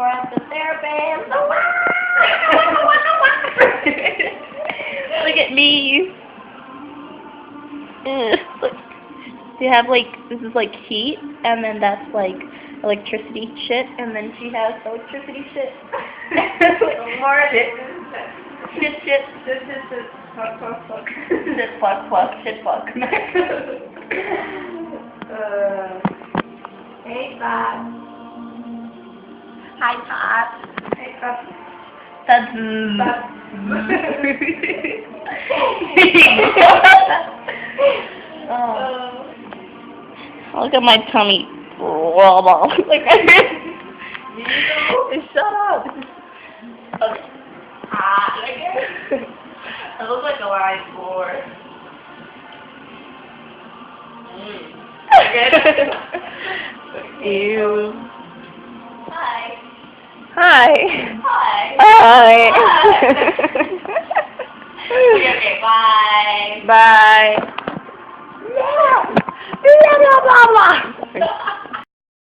at the therapist. Look at me. Look. They have like, this is like heat, and then that's like electricity shit, and then she has electricity shit. More shit. shit. Fuck. Shit fuck. Hey, Pat. Hi, Pat. Hey, Pat. That's oh. Look at my tummy. Like, shut up. Okay. It looks like a live board. Ew. Hi. Hi. Hi. Hi. Okay, bye. Bye.